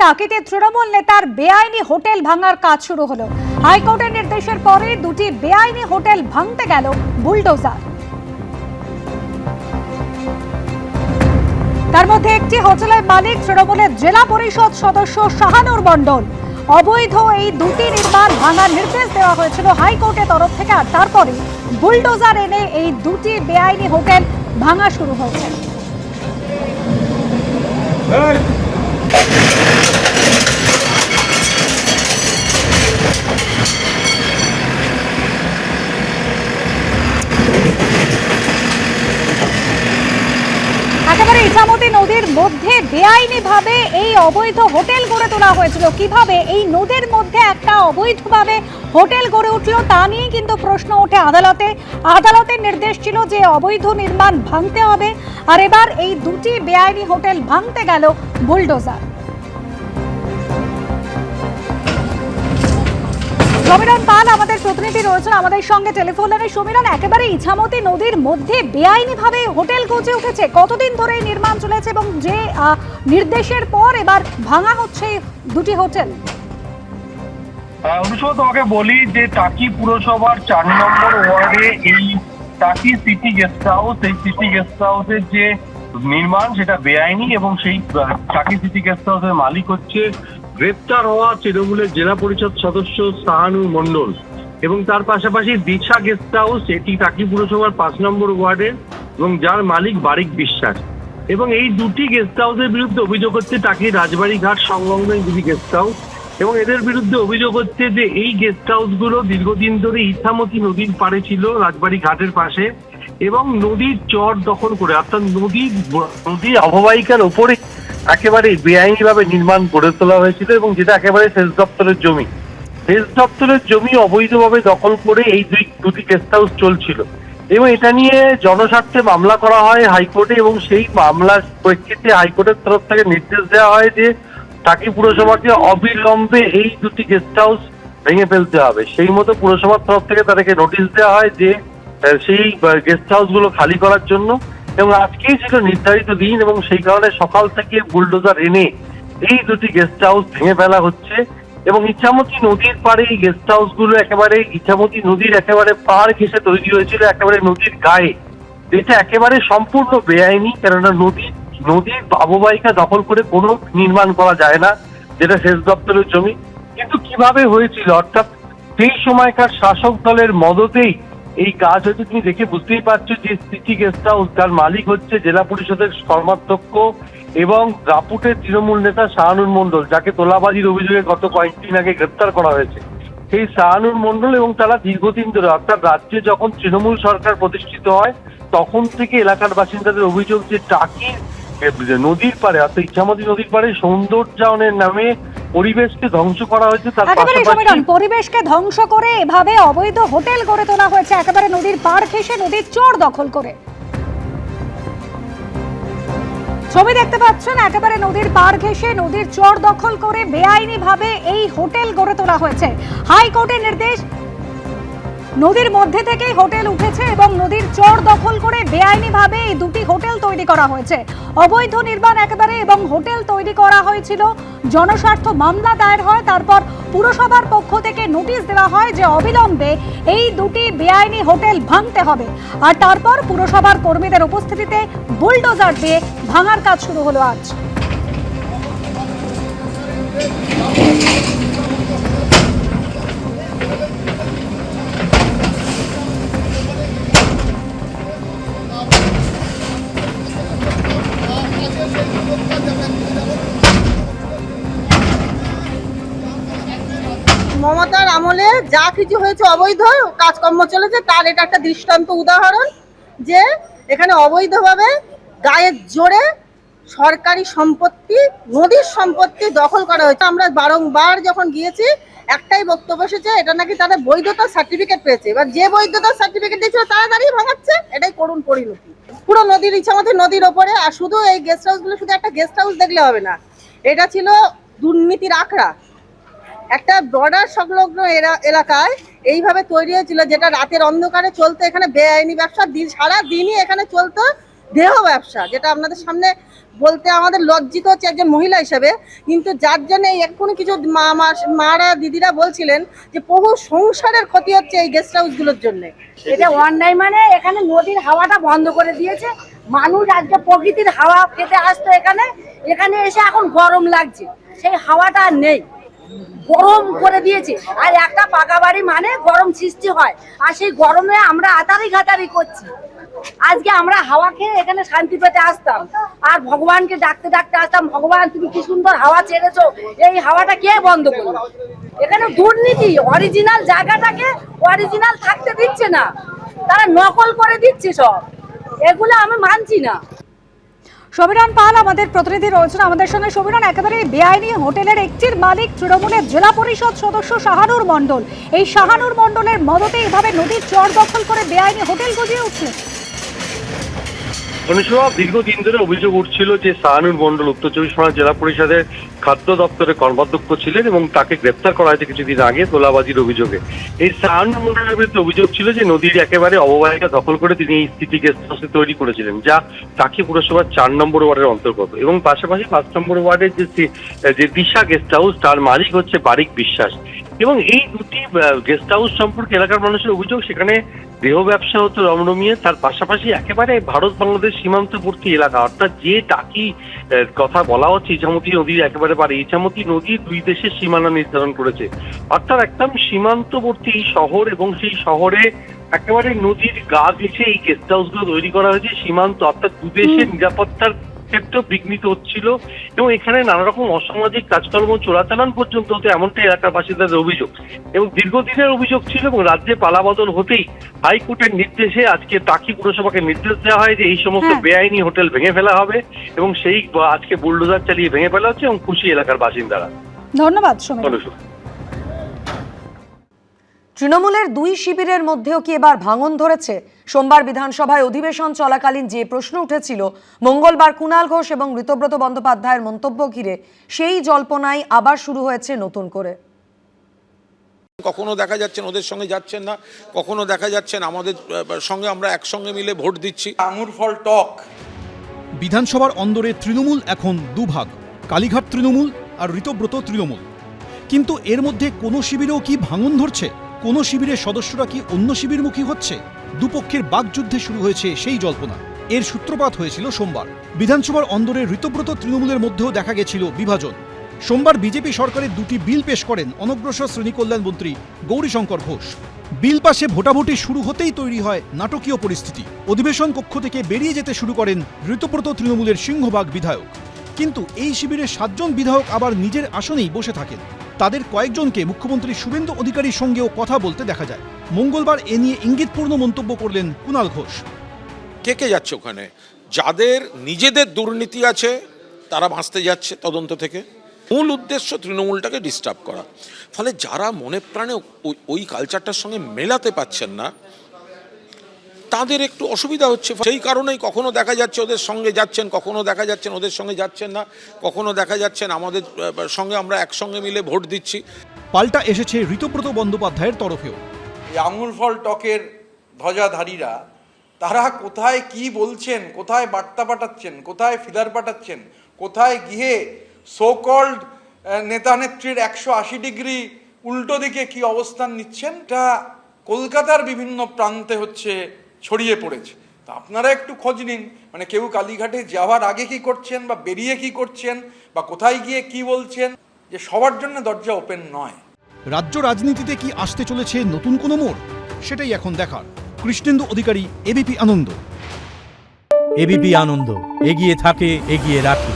টাকিতে তৃণমূল নেতার বেআইনি হোটেল ভাঙার কাজ শুরু হলো। হাইকোর্টের নির্দেশের পরে দুটি বেআইনি হোটেল ভাঙতে গেল বুলডোজার। তার মধ্যে একটি হোটেলের মালিক তৃণমূলের জেলা পরিষদ সদস্য শাহানুর মণ্ডল। অবৈধ এই দুটি নির্মাণ ভাঙার নির্দেশ দেওয়া হয়েছিল হাইকোর্টের তরফ থেকে, আর তারপরে বুলডোজার এনে এই দুটি বেআইনি হোটেল ভাঙা শুরু হয়েছে। একেবারে ইছামতি নদীর মধ্যে বেআইনি ভাবে এই অবৈধ হোটেল গড়ে তোলা হয়েছিল। কিভাবে এই নদীর মধ্যে একটা অবৈধভাবে হোটেল গড়ে উঠলো তা নিয়ে কিন্তু প্রশ্ন ওঠে আদালতে। আদালতের নির্দেশ ছিল যে অবৈধ নির্মাণ ভাঙতে হবে, আর এবার এই দুটি বেআইনি হোটেল ভাঙতে গেল বুলডোজার। সমীরণ পাল আমাদের প্রতিনিধি রয়েছেন আমাদের সঙ্গে টেলিফোন লাইনে। সমীরণ, একেবারে ইছামতি নদীর মধ্যে বেআইনি ভাবে হোটেল গজে উঠেছে, কতদিন ধরে নির্মাণ চলেছে এবং যে নির্দেশের পর এবার ভাঙা হচ্ছে দুটি হোটেল? অনুষ্কা, তোমাকে বলি যে টাকি পুরসভার 4 নম্বর ওয়ার্ডে এই টাকি সিটি গেস্ট হাউস, এই সিটি গেস্ট হাউসের যে নির্মাণ সেটা বেআইনি, এবং সেই টাকি সিটি গেস্ট হাউসের মালিক হচ্ছে গ্রেপ্তার হওয়া তৃণমূলের জেলা পরিষদ সদস্য শাহানুর মণ্ডল। এবং তার পাশাপাশি দিশা গেস্ট হাউস, এটি টাকি পুরসভার 5 নম্বর ওয়ার্ডের, এবং যার মালিক বারিক বিশ্বাস। এবং এই দুটি গেস্ট হাউসের বিরুদ্ধে অভিযোগ হচ্ছে টাকি রাজবাড়ি ঘাট সংলগ্ন এই দুটি গেস্ট হাউস, এবং এদের বিরুদ্ধে অভিযোগ হচ্ছে যে এই গেস্ট হাউসগুলো দীর্ঘদিন ধরে ইছামতি নদীর পাড়ে ছিল, রাজবাড়ি ঘাটের পাশে, এবং নদীর চর দখল করে, অর্থাৎ নদীর অববাহিকার ওপরে একেবারে বেআইনি ভাবে নির্মাণ গড়ে তোলা হয়েছিল, এবং যেটা একেবারে সেচ দপ্তরের জমি। সেচ দপ্তরের জমি অবৈধভাবে দখল করে এই দুটি গেস্ট হাউস চলছিল, এবং এটা নিয়ে জনস্বার্থে মামলা করা হয় হাইকোর্টে, এবং সেই মামলার প্রেক্ষিতে হাইকোর্টের তরফ থেকে নির্দেশ দেওয়া হয় যে টাকি পুরসভাকে অবিলম্বে এই দুটি গেস্ট হাউস ভেঙে ফেলতে হবে। সেই মতো পুরসভার তরফ থেকে তাদেরকে নোটিশ দেওয়া হয় যে সেই গেস্ট হাউস গুলো খালি করার জন্য, এবং আজকেই ছিল নির্ধারিত দিন, এবং সেই কারণে সকাল থেকে বুলডোজার এনে এই দুটি গেস্ট হাউস ভেঙে ফেলা হচ্ছে। এবং ইছামতি নদীর পাড়ে এই গেস্ট হাউস গুলো একেবারে ইছামতি নদীর একেবারে পাড় ঘেঁষে তৈরি হয়েছিল, একেবারে নদীর গায়ে, যেটা একেবারে সম্পূর্ণ বেআইনি। কেননা নদীর অববাহিকা দখল করে কোনো নির্মাণ করা যায় না, যেটা সেচ দপ্তরের জমি। কিন্তু কিভাবে হয়েছিল, অর্থাৎ সেই সময়কার শাসক দলের মদতেই এই কাজ হয়েছে। তুমি দেখে বুঝতেই পারছো যে সিটি গেস্ট হাউস, যার মালিক হচ্ছে জেলা পরিষদের কর্মাধ্যক্ষ এবং রাপুটের তৃণমূল নেতা শাহানুর মণ্ডল, যাকে তোলাবাজির অভিযোগে গত কয়েকদিন আগে গ্রেপ্তার করা হয়েছে। সেই শাহানুর মণ্ডল এবং তারা দীর্ঘদিন ধরে, অর্থাৎ রাজ্যে যখন তৃণমূল সরকার প্রতিষ্ঠিত হয় তখন থেকে এলাকার বাসিন্দাদের অভিযোগ যে টাকি নদীর পাড়ে, অর্থাৎ ইছামতি নদীর পাড়ে সৌন্দর্যায়নের নামে পরিবেশকে ধ্বংস করা হয়েছে। তার পাশাপাশি পরিবেশকে ধ্বংস করে এভাবে অবৈধ হোটেল গড়ে তোলা হয়েছে, একেবারে নদীর পাড় ঘেঁষে নদীর চর দখল করে। ছবি দেখতে পাচ্ছেন, একেবারে নদীর পাড় ঘেঁষে নদীর চর দখল করে বেআইনি ভাবে এই হোটেল গড়ে তোলা হয়েছে। হাইকোর্টের নির্দেশ, নদীর মধ্যে থেকেই হোটেল উঠেছে এবং নদীর চর দখল করে বেআইনি ভাবে এই দুটি হোটেল তৈরি করা হয়েছে। অবৈধ নির্মাণ একেবারে, এবং হোটেল তৈরি করা হয়েছিল। জনস্বার্থ মামলা দায়ের হয়, তারপর পুরসভার পক্ষ থেকে নোটিশ দেওয়া হয় যে অবিলম্বে এই দুটি বেআইনি হোটেল ভাঙতে হবে, আর তারপর পুরসভার কর্মীদের উপস্থিতিতে বুলডোজার দিয়ে ভাঙার কাজ শুরু হলো আজ। মমতার আমলে যা কিছু হয়েছে অবৈধ কাজকর্ম চলেছে, তার এটা একটা দৃষ্টান্ত উদাহরণ যে এখানে অবৈধভাবে গায়ের জোরে সরকারি সম্পত্তি, নদীর সম্পত্তি দখল করা হয়েছে। আমরা বারংবার যখন গিয়েছি একটাই বক্তব্য এসেছে, এটা নাকি তাদের বৈধতার সার্টিফিকেট পেয়েছে। এবার যে বৈধতার সার্টিফিকেট দিয়েছিল তারা দাঁড়িয়ে ভাঙাচ্ছে, এটাই করুণ পরিণতি। পুরো নদীর ইছামতি নদীর ওপরে। আর শুধু এই গেস্ট হাউসগুলো শুধু একটা গেস্ট হাউস দেখলে হবে না, এটা ছিল দুর্নীতির আখড়া। একটা বর্ডার সংলগ্ন এলাকায় এইভাবে তৈরি হয়েছিল, যেটা রাতের অন্ধকারে চলতো। এখানে বেআইনি ব্যবসা সারা দিনই এখানে চলতো। দেহ ব্যবসা, যেটা আপনাদের সামনে বলতে আমাদের লজ্জিত হচ্ছে একজন মহিলা হিসেবে, কিন্তু যার জন্য এক্ষুনি কিছু মারা দিদিরা বলছিলেন যে বহু সংসারের ক্ষতি হচ্ছে এই গেস্ট হাউসগুলোর জন্য। এটা অন্যায়, মানে এখানে নদীর হাওয়াটা বন্ধ করে দিয়েছে। মানুষ আজকে প্রকৃতির হাওয়া খেতে আসতো এখানে, এখানে এসে এখন গরম লাগছে, সেই হাওয়াটা আর নেই, গরম করে দিয়েছে। আর একটা পাকা বাড়ি মানে গরম সৃষ্টি হয়, আর সেই গরমে আমরা আতারি ঘাতারি করছি। আজকে আমরা হাওয়া খেয়ে এখানে শান্তি পেতে আসতাম, আর ভগবানকে ডাকতে ডাকতে আসতাম, ভগবান তুমি কি সুন্দর হাওয়া ছেড়েছো, এই হাওয়াটা কে বন্ধ করলো? এখানে দুর্নীতি, অরিজিনাল জায়গাটাকে অরিজিনাল থাকতে দিচ্ছে না, তারা নকল করে দিচ্ছে সব, এগুলো আমি মানছি না। সমীরণ পাল আমাদের প্রতিনিধি রয়েছেন আমাদের সঙ্গে। সমীরণ, একেবারে বেআইনি হোটেলের একটির মালিক তৃণমূলের জেলা পরিষদ সদস্য শাহানুর মণ্ডল, এই শাহানুর মণ্ডলের মদতে এভাবে নদীর চর দখল করে বেআইনি হোটেল গজিয়ে উঠছে। দীর্ঘদিন ধরে অভিযোগ উঠছিল যে শাহানুর মণ্ডল উত্তর চব্বিশ পরগনা জেলা পরিষদের খাদ্য দপ্তরের কর্মাধ্যক্ষ ছিলেন এবং তাকে গ্রেপ্তার করা হয়েছে কিছুদিন আগে তোলাবাজির অভিযোগে। এই শাহানুর মণ্ডলের বিরুদ্ধে অভিযোগ ছিল যে নদীর একেবারে অববাহিকা দখল করে তিনি এই সিটি গেস্ট হাউস তৈরি করেছিলেন, যা টাকি পুরসভার 4 নম্বর ওয়ার্ডের অন্তর্গত, এবং পাশাপাশি 5 নম্বর ওয়ার্ডের যে দিশা গেস্ট হাউস তার মালিক হচ্ছে বারিক বিশ্বাস। এবং এই দুটি গেস্ট হাউস সম্পর্কে এলাকার মানুষের অভিযোগ সেখানে দেহ ব্যবসা হতো রমরমিয়ে, তার পাশাপাশি একেবারে ভারত বাংলাদেশ সীমান্তবর্তী এলাকা, অর্থাৎ যে টাকি কথা বলা হচ্ছে ইছামতি নদীর একেবারে পারে, ইছামতি নদী দুই দেশের সীমানা নির্ধারণ করেছে, অর্থাৎ একদম সীমান্তবর্তী শহর, এবং সেই শহরে একেবারে নদীর গা ঘেঁষে এই গেস্ট হাউসগুলো তৈরি করা হয়েছে। সীমান্ত অর্থাৎ দুদেশের নিরাপত্তার ক্ষেত্রেও বিঘ্নিত হচ্ছিল, এবং এখানে নানা রকম অসামাজিক কাজকর্ম চোরাচালান পর্যন্ত হতো, এমনটাই এলাকার বাসিন্দাদের অভিযোগ। এবং দীর্ঘদিনের অভিযোগ ছিল, এবং রাজ্যে পালাবদল হতেই হাইকোর্টের নির্দেশে আজকে টাকি পুরসভাকে নির্দেশ দেওয়া হয় যে এই সমস্ত বেআইনি হোটেল ভেঙে ফেলা হবে, এবং সেই আজকে বুলডোজার চালিয়ে ভেঙে ফেলা হচ্ছে, এবং খুশি এলাকার বাসিন্দারা। ধন্যবাদ সমীরণ। তৃণমূলের দুই শিবিরের মধ্যেও কি এবার ভাঙন ধরেছে? সোমবার বিধানসভায় অধিবেশন চলাকালীন যে প্রশ্ন উঠেছিল মঙ্গলবার কুণাল ঘোষ এবং ঋতব্রত বন্দ্যোপাধ্যায়ের মন্তব্য ঘিরে, সেই জল্পনাই আবার শুরু হয়েছে নতুন করে। কখনো দেখা যাচ্ছেন ওদের সঙ্গে যাচ্ছেন না, কখনো দেখা যাচ্ছেন আমাদের সঙ্গে আমরা একসঙ্গে মিলে ভোট দিচ্ছি। আঙুর ফল টক। বিধানসভার অন্দরে তৃণমূল এখন দুভাগ, কালীঘাট তৃণমূল আর ঋতব্রত তৃণমূল। কিন্তু এর মধ্যে কোনো শিবিরেও কি ভাঙন ধরছে? কোনো শিবিরের সদস্যরা কি অন্য শিবিরমুখী হচ্ছে? দুপক্ষের বাকযুদ্ধে শুরু হয়েছে সেই জল্পনা। এর সূত্রপাত হয়েছিল সোমবার। বিধানসভার অন্দরে ঋতব্রত তৃণমূলের মধ্যেও দেখা গেছিল বিভাজন। সোমবার বিজেপি সরকারের দুটি বিল পেশ করেন অনগ্রসর শ্রেণী কল্যাণ মন্ত্রী গৌরীশঙ্কর ঘোষ। বিল পাশে ভোটাভুটি শুরু হতেই তৈরি হয় নাটকীয় পরিস্থিতি। অধিবেশন কক্ষ থেকে বেরিয়ে যেতে শুরু করেন ঋতব্রত তৃণমূলের সিংহভাগ বিধায়ক। কিন্তু এই শিবিরের 7 জন বিধায়ক আবার নিজের আসনেই বসে থাকেন। তাদের কয়েকজনকে মুখ্যমন্ত্রী শুভেন্দু অধিকারীর সঙ্গেও কথা বলতে দেখা যায়। মঙ্গলবার এ নিয়ে ইঙ্গিতপূর্ণ মন্তব্য করলেন কুণাল ঘোষ। কে যাচ্ছে ওখানে? যাদের নিজেদের দুর্নীতি আছে তারা বাঁচতে যাচ্ছে তদন্ত থেকে। মূল উদ্দেশ্য তৃণমূলটাকে ডিস্টার্ব করা। ফলে যারা মনে প্রাণে ওই কালচারটার সঙ্গে মেলাতে পাচ্ছেন না, তাদের একটু অসুবিধা হচ্ছে। সেই কারণেই কখনো দেখা যাচ্ছে ওদের সঙ্গে যাচ্ছেন, কখনো দেখা যাচ্ছেন ওদের সঙ্গে যাচ্ছেন না, কখনো দেখা যাচ্ছেন আমাদের সঙ্গে আমরা একসঙ্গে মিলে ভোট দিচ্ছি। পাল্টা এসেছে ঋতব্রত বন্দ্যোপাধ্যায়ের তরফেও। এই আঙুর ফল টকের ধ্বজাধারীরা তারা কোথায় কি বলছেন, কোথায় বার্তা পাঠাচ্ছেন, কোথায় ফিলার পাঠাচ্ছেন, কোথায় গিয়ে সোকল্ড নেতা নেত্রীর 180 ডিগ্রি উল্টো দিকে কি অবস্থান নিচ্ছেন, এটা কলকাতার বিভিন্ন প্রান্তে হচ্ছে ছড়িয়ে পড়েছে। তা আপনারা একটু খোঁজ নিন, মানে কেউ কালীঘাটে যাওয়ার আগে কি করছেন, বা বেরিয়ে কি করছেন, বা কোথায় গিয়ে কি বলছেন, যে সবার জন্য দরজা ওপেন নয়। রাজ্য রাজনীতিতে কি আসতে চলেছে নতুন কোনো মোড়? সেটাই এখন দেখার। কৃষ্ণেন্দু অধিকারী, এবিপি আনন্দ। এবিপি আনন্দ, এগিয়ে থাকে, এগিয়ে রাখে।